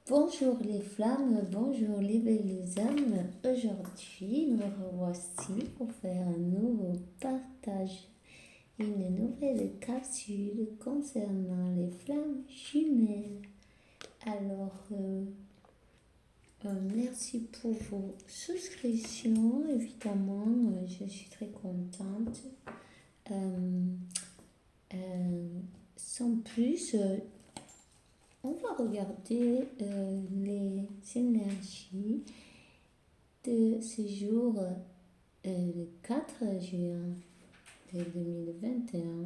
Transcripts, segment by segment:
Bonjour les flammes, bonjour les belles âmes. Aujourd'hui, me revoici pour faire un nouveau partage, une nouvelle capsule concernant les flammes jumelles. Alors, merci pour vos souscriptions, évidemment, je suis très contente. Sans plus, on va regarder les énergies de ce jour, le 4 juin de 2021.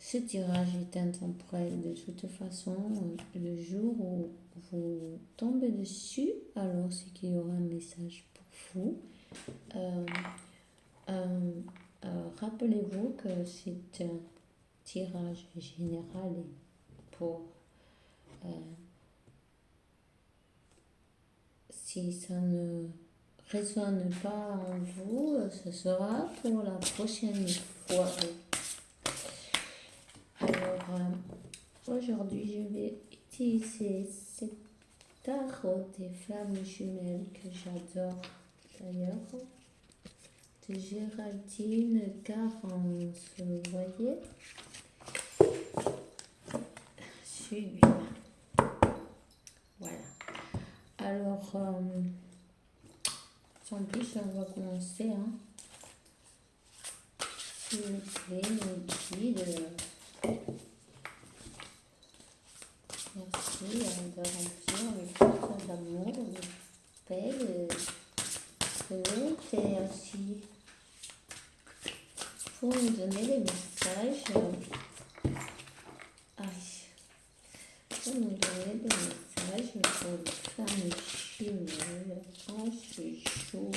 Ce tirage est intemporel de toute façon. Le jour où vous tombez dessus, alors c'est qu'il y aura un message pour vous. Rappelez-vous que c'est un tirage général pour si ça ne résonne pas en vous, ce sera pour la prochaine fois. Alors, aujourd'hui, je vais utiliser cet tarot des flammes jumelles que j'adore d'ailleurs, de Géraldine Garance. Vous voyez, celui-là. Voilà. Alors, sans plus, on va commencer. S'il vous plaît, mes guides. Merci de remplir les portes d'amour, de paix, de vérité aussi. Pour nous donner des messages. Pour nous donner des messages pour les femmes jumelles en ce jour.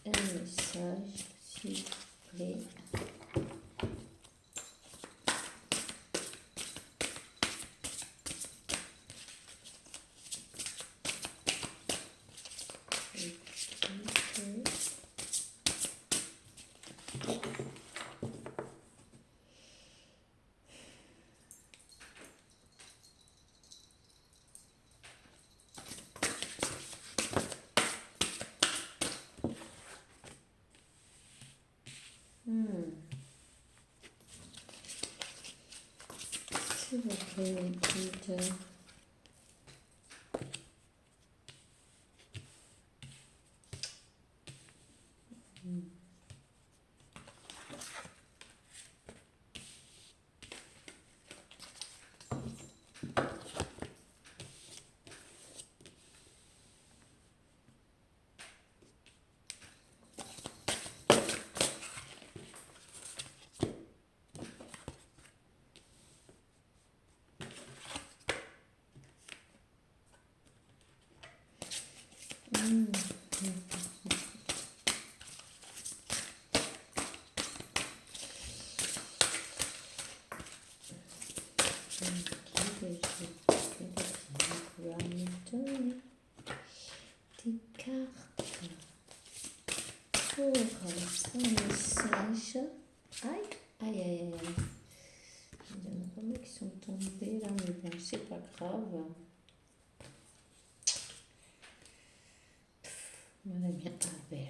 Un message, s'il vous plaît. S'il vous plaît, guide. Des cartes pour un message. Aïe, aïe, aïe, aïe. Il y en a pas mal qui sont tombés là, mais bon, c'est pas grave. On a bien belle.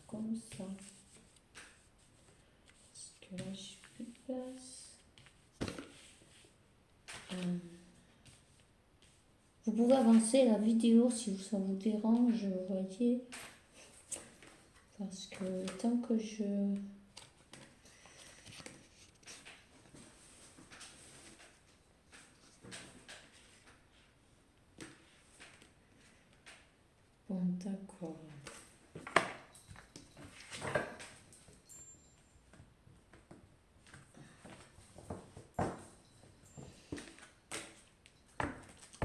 Comme ça, parce que là j'ai plus de place. Vous pouvez avancer la vidéo si ça vous dérange, vous voyez, parce que tant que je bon, d'accord.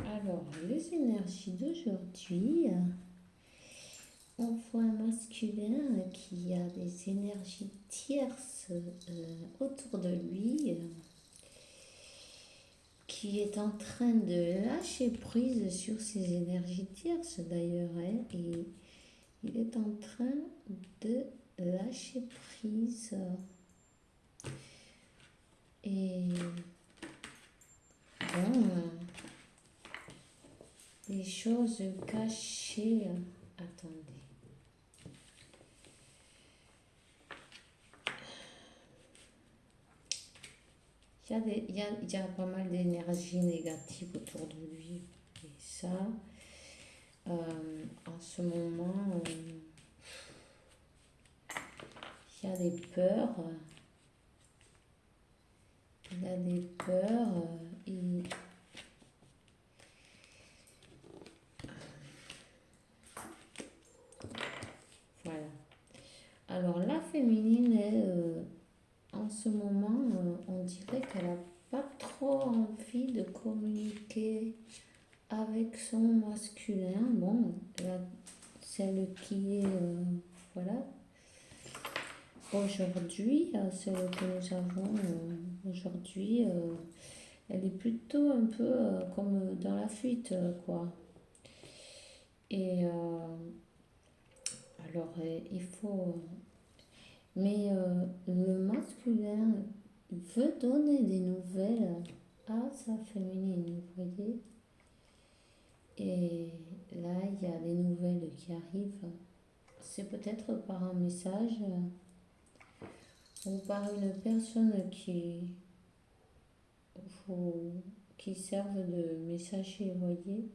Alors, les énergies d'aujourd'hui, on voit un masculin qui a des énergies tierces autour de lui, qui est en train de lâcher prise sur ses énergies tierces d'ailleurs, hein, et il est en train de lâcher prise et bon, des choses cachées. Attendez. Il y a pas mal d'énergie négative autour de lui. Et ça, en ce moment, il y a des peurs. Il a des peurs. Voilà. Alors, la féminine, elle, en ce moment, on dirait qu'elle n'a pas trop envie de communiquer avec son masculin. Bon, celle qui est, voilà, aujourd'hui, celle que nous avons aujourd'hui, elle est plutôt un peu comme dans la fuite, quoi. Et alors, il faut. Mais le masculin veut donner des nouvelles à sa féminine, vous voyez. Et là, il y a des nouvelles qui arrivent. C'est peut-être par un message ou par une personne qui servent de messager, vous voyez.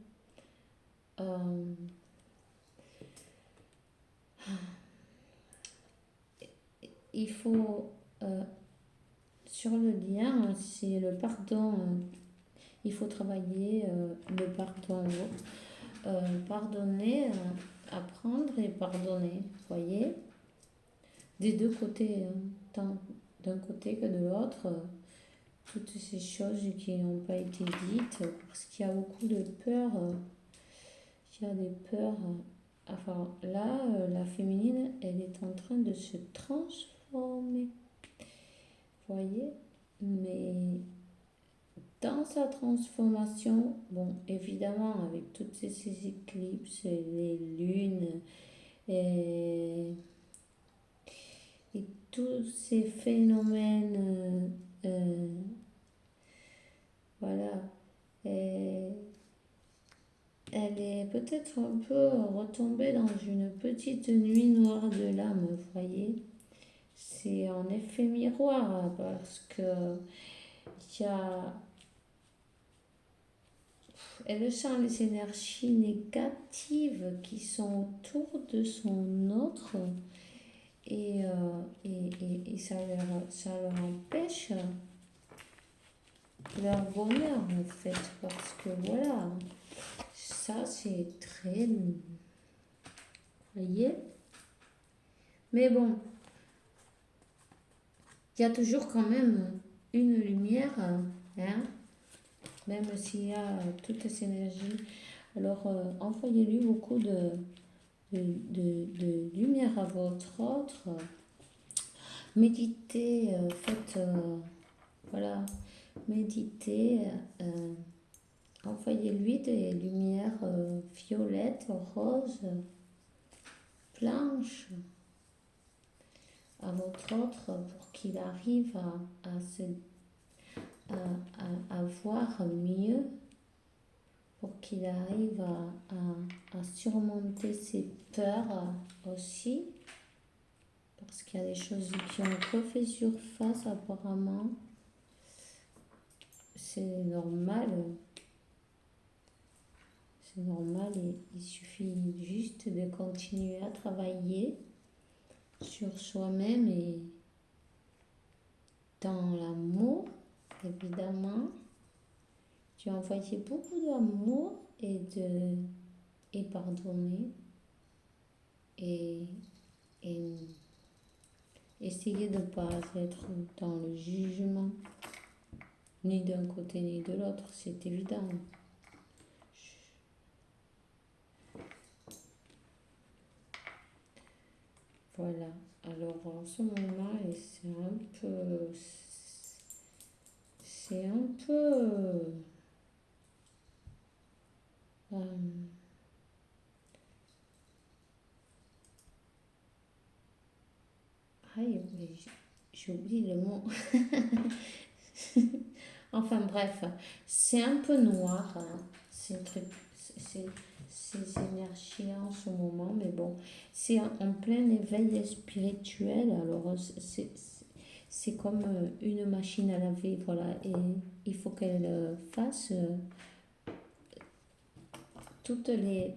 Euh, il faut, sur le lien, c'est le pardon. Il faut travailler le pardon. Pardonner, apprendre et pardonner, vous voyez. Des deux côtés, hein, tant d'un côté que de l'autre, toutes ces choses qui n'ont pas été dites, parce qu'il y a beaucoup de peurs. Il y a des peurs. Enfin, là, la féminine, elle est en train de se transformer. Vous voyez? Mais dans sa transformation, bon, évidemment, avec toutes ces éclipses, les lunes et tous ces phénomènes, voilà, et elle est peut-être un peu retombée dans une petite nuit noire de l'âme, vous voyez. C'est en effet miroir parce que il y a, elle sent les énergies négatives qui sont autour de son autre et ça leur empêche leur bonheur en fait parce que voilà, ça c'est très, vous voyez. Mais bon, il y a toujours quand même une lumière, hein, même s'il y a toutes ces énergies. Alors, envoyez-lui beaucoup de lumière à votre autre. Méditez, faites, voilà, méditez, envoyez-lui des lumières violettes, roses, blanches à votre autre pour qu'il arrive à voir mieux, pour qu'il arrive à surmonter ses peurs aussi, parce qu'il y a des choses qui ont refait surface apparemment. C'est normal, et il suffit juste de continuer à travailler sur soi-même et dans l'amour, évidemment. Tu as envoyé beaucoup d'amour et pardonner et essayer de ne pas être dans le jugement, ni d'un côté ni de l'autre, c'est évident. Voilà, alors en ce moment, c'est c'est un peu... euh, aïe, mais j'oublie le mot. Enfin bref, c'est un peu noir, hein. C'est un truc, c'est ces énergies en ce moment, mais bon, c'est en plein éveil spirituel. Alors c'est comme une machine à laver, voilà, et il faut qu'elle fasse toutes les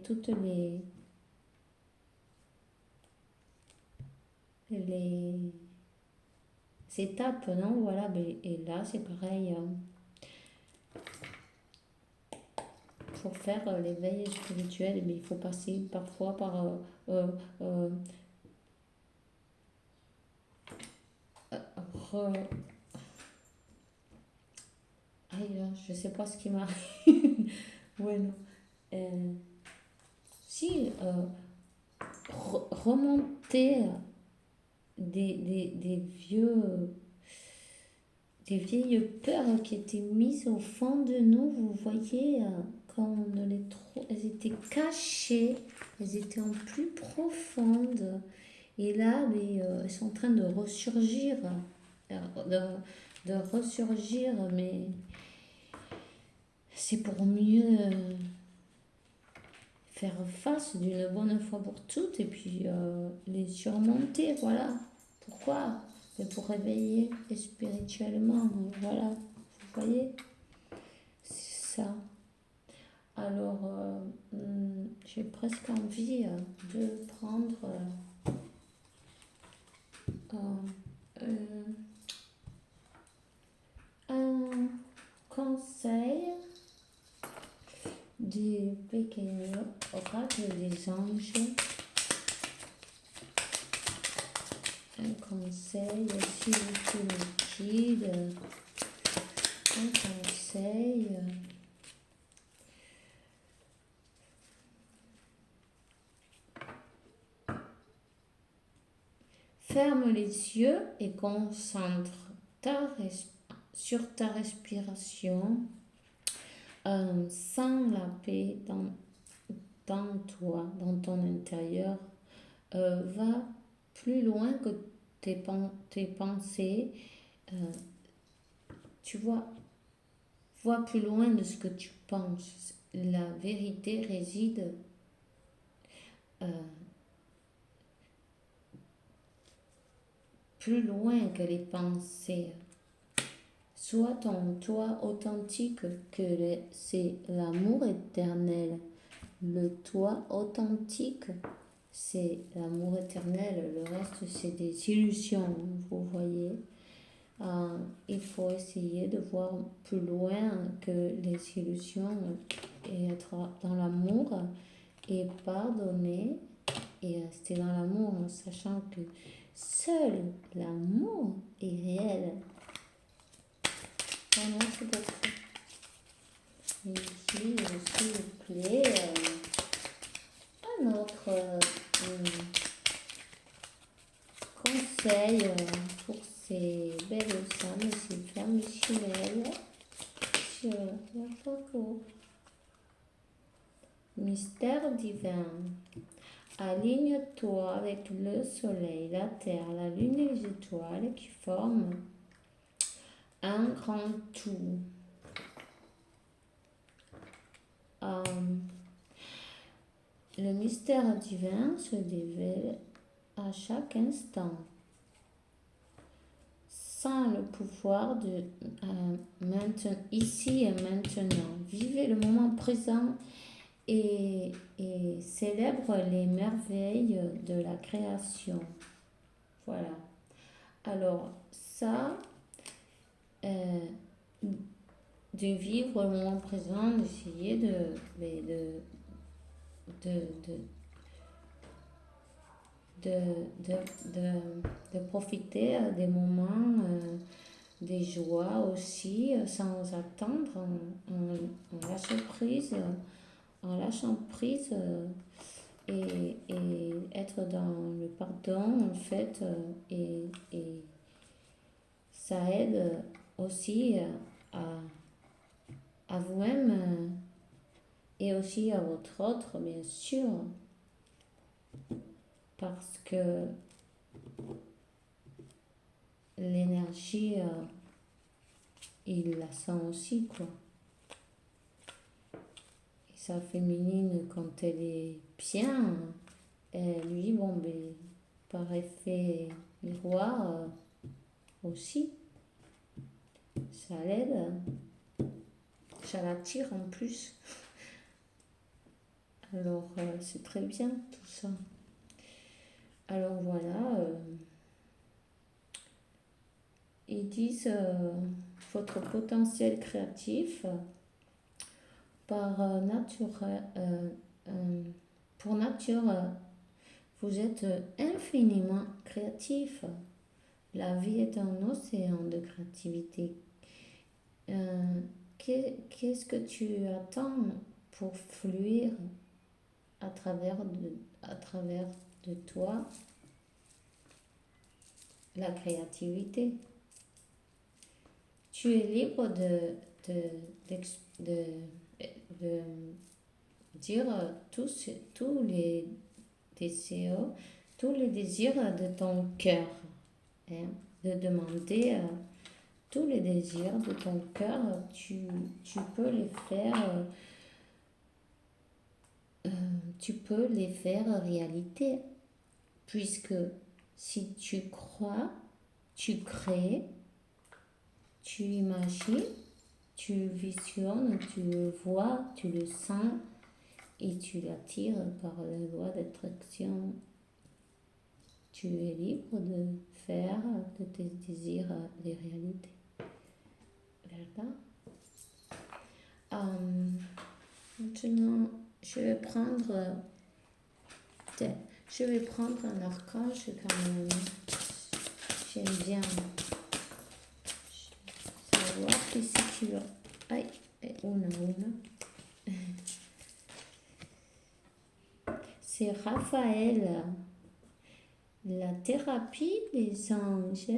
étapes, non? Voilà, et là c'est pareil. Pour faire l'éveil spirituel, mais il faut passer parfois par euh, euh, re- aïe, là, je sais pas ce qui m'arrive. Ouais, non. Euh, si, remonter des vieux, des vieilles peurs qui étaient mises au fond de nous, vous voyez, quand on ne les trop, elles étaient cachées, elles étaient en plus profondes. Et là, mais, elles sont en train de ressurgir, de ressurgir, mais c'est pour mieux faire face d'une bonne fois pour toutes et puis les surmonter, voilà. Pourquoi? C'est pour réveiller spirituellement, voilà. Vous voyez? C'est ça. Alors, j'ai presque envie de prendre euh, un conseil du pequeño oracle des anges, un conseil aussi liquide, un conseil. Ferme les yeux et concentre sur ta respiration. Sens la paix dans toi, dans ton intérieur. Va plus loin que tes pensées. Euh, tu vois plus loin de ce que tu penses. La vérité réside euh, plus loin que les pensées. Sois ton toi authentique, c'est l'amour éternel. Le toi authentique, c'est l'amour éternel. Le reste, c'est des illusions, vous voyez. Il faut essayer de voir plus loin que les illusions et être dans l'amour et pardonner et rester dans l'amour en sachant que seul l'amour est réel. Oh, merci beaucoup. Ici, s'il vous plaît, un autre conseil pour ces belles âmes, ces femmes jumelles sur la photo. Mystère divin. Aligne-toi avec le soleil, la terre, la lune et les étoiles qui forment un grand tout. Le mystère divin se dévoile à chaque instant. Sans le pouvoir de maintenant, ici et maintenant. Vivez le moment présent et célèbre les merveilles de la création. Voilà. Alors ça, de vivre le moment présent, d'essayer de, de, de profiter des moments, des joies aussi, sans attendre, en lâchant prise, en lâchant prise et être dans le pardon en fait, et ça aide aussi à, à vous-même et aussi à votre autre, bien sûr, parce que l'énergie, il la sent aussi, quoi. Et sa féminine, quand elle est bien, lui, bon, ben, par effet miroir aussi, ça l'aide, ça l'attire en plus. Alors, c'est très bien tout ça. Alors voilà, ils disent votre potentiel créatif par nature, pour nature, vous êtes infiniment créatif. La vie est un océan de créativité. Qu'est-ce que tu attends pour fluir à travers de toi la créativité? Tu es libre de, de dire tous les désirs, tous les désirs de ton cœur, hein, de demander tous les désirs de ton cœur, tu peux les faire, tu peux les faire réalité, puisque si tu crois, tu crées, tu imagines, tu visionnes, tu le vois, tu le sens et tu l'attires par la loi d'attraction. Tu es libre de faire de tes désirs des réalités. D'accord? Maintenant, je vais prendre un archange quand même. J'aime bien savoir que si tu as... Aïe, una. C'est Raphaël. La thérapie des anges.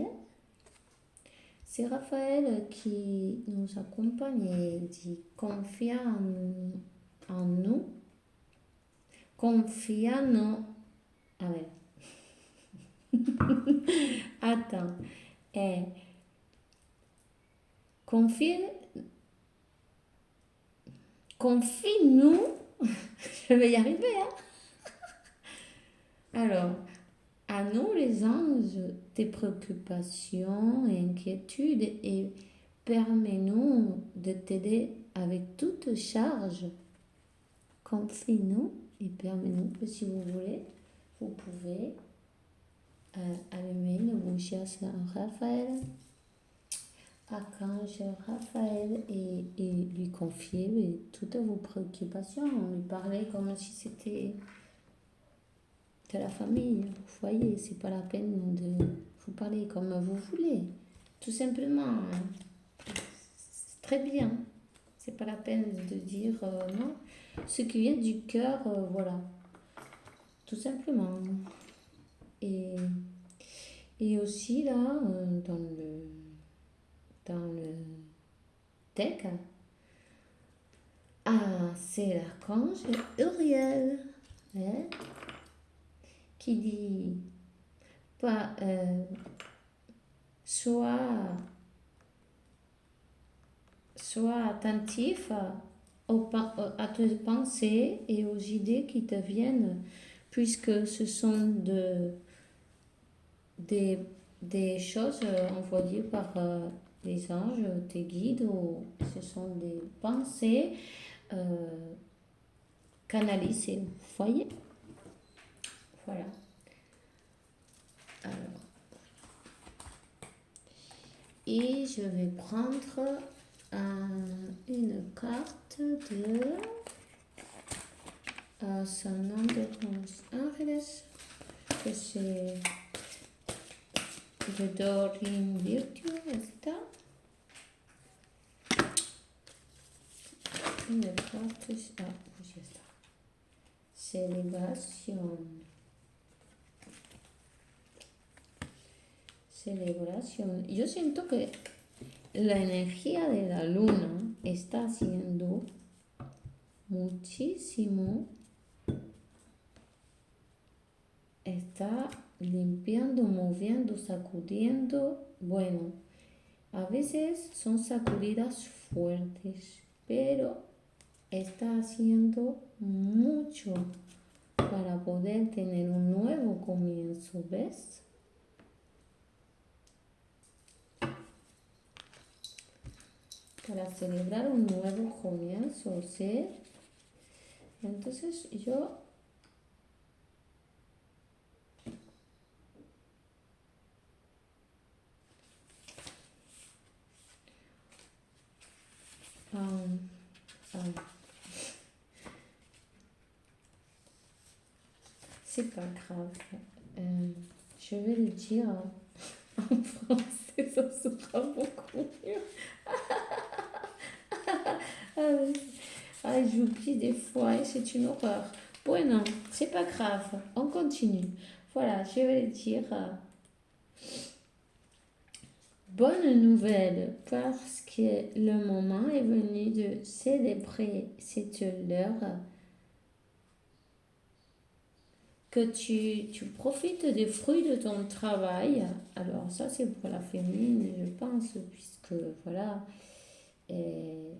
C'est Raphaël qui nous accompagne et dit confia en nous. Confia en... Ah ouais. Attends. Confie-nous. Je vais y arriver, hein. Alors, à nous les anges, tes préoccupations et inquiétudes et permets-nous de t'aider avec toute charge. Confie-nous et permets-nous que si vous voulez, vous pouvez allumer une bougie à Saint Raphaël, archange Raphaël, et lui confier toutes vos préoccupations, lui parler comme si c'était de la famille, vous voyez, c'est pas la peine de vous parler comme vous voulez, tout simplement, c'est très bien, c'est pas la peine de dire non, ce qui vient du cœur, voilà, tout simplement. Et aussi là, dans le deck, c'est l'archange Uriel, hein, qui dit pas, sois attentif à tes pensées et aux idées qui te viennent, puisque ce sont des choses envoyées par les anges, tes guides, ou ce sont des pensées canalisées. Vous voyez? Voilà. Alors, et je vais prendre une carte de San Andrés Ángeles, que c'est de Doreen Virtue, esta. Une carte, pues ya está. Celebración. Yo siento que la energía de la luna está haciendo muchísimo, está limpiando, moviendo, sacudiendo. Bueno, a veces son sacudidas fuertes, pero está haciendo mucho para poder tener un nuevo comienzo, ¿ves? Para celebrar un nuevo comienzo, ¿sí? Entonces yo um, um, c'est pas grave. Je vais le dire en français, ça sera beaucoup mieux. J'oublie des fois et c'est une horreur. Bueno, c'est pas grave, on continue. Voilà, je vais le dire. Bonne nouvelle, parce que le moment est venu de célébrer cette heure, que tu profites des fruits de ton travail. Alors ça c'est pour la féminine, je pense, puisque voilà, elle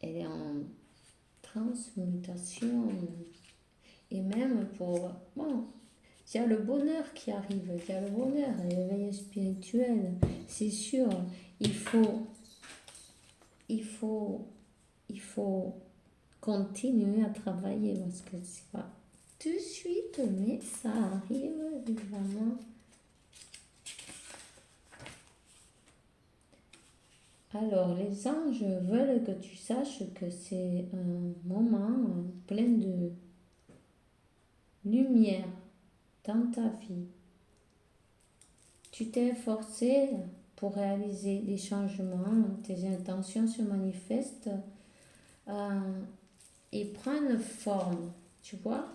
est en transmutation. Et même pour... Bon, il y a le bonheur qui arrive, il y a le bonheur, l'éveil spirituel, c'est sûr. Il faut, il faut, il faut continuer à travailler parce que c'est pas tout de suite, mais ça arrive évidemment. Alors, les anges veulent que tu saches que c'est un moment plein de lumière dans ta vie. Tu t'es forcé pour réaliser des changements, tes intentions se manifestent et prennent forme, tu vois.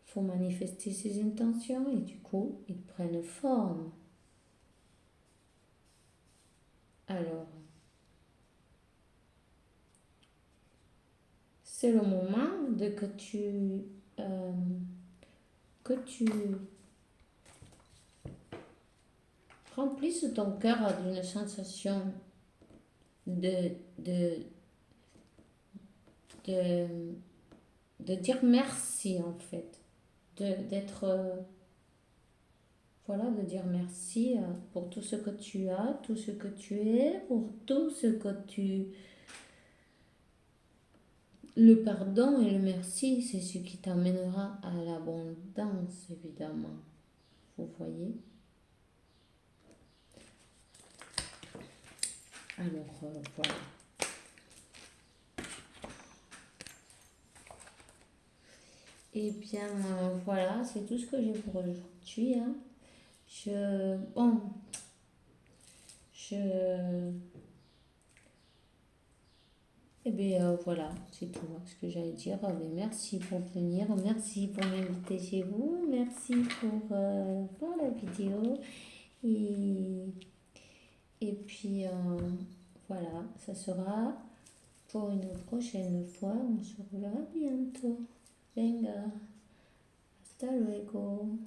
Il faut manifester ses intentions et du coup, ils prennent forme. Alors, c'est le moment de que tu remplisses ton cœur d'une sensation de, de, de, de dire merci en fait, d'être, voilà, de dire merci pour tout ce que tu as, tout ce que tu es, pour tout ce que tu... Le pardon et le merci, c'est ce qui t'amènera à l'abondance, évidemment. Vous voyez? Alors, voilà. Et bien, voilà, c'est tout ce que j'ai pour aujourd'hui. Hein. Bon, eh bien, voilà, c'est tout ce que j'allais dire. Mais merci pour venir, merci pour m'inviter chez vous, merci pour la vidéo. Et puis, voilà, ça sera pour une prochaine fois. On se reverra bientôt. Venga, hasta luego.